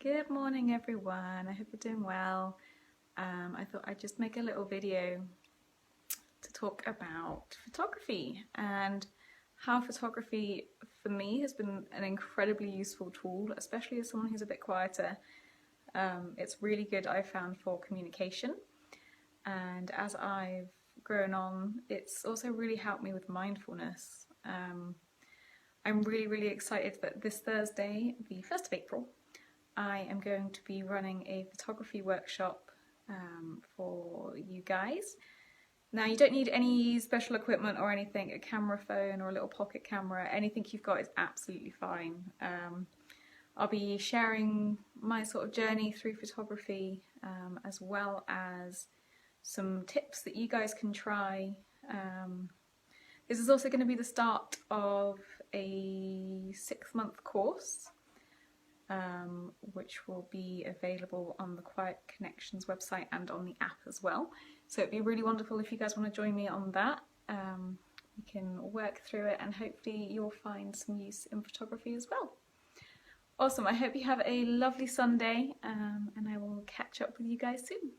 Good morning everyone, I hope you're doing well. I thought I'd just make a little video to talk about photography and how photography for me has been an incredibly useful tool, especially as someone who's a bit quieter. It's really good, I've found, for communication, and as I've grown on, it's also really helped me with mindfulness. I'm really excited that this Thursday, the 1st of April, I am going to be running a photography workshop for you guys. Now, you don't need any special equipment or anything, a camera phone or a little pocket camera, anything you've got is absolutely fine. I'll be sharing my sort of journey through photography, as well as some tips that you guys can try. This is also going to be the start of a 6-month course, which will be available on the Quiet Connections website and on the app as well. So it'd be really wonderful if you guys want to join me on that. We can work through it and hopefully you'll find some use in photography as well. Awesome, I hope you have a lovely Sunday, and I will catch up with you guys soon.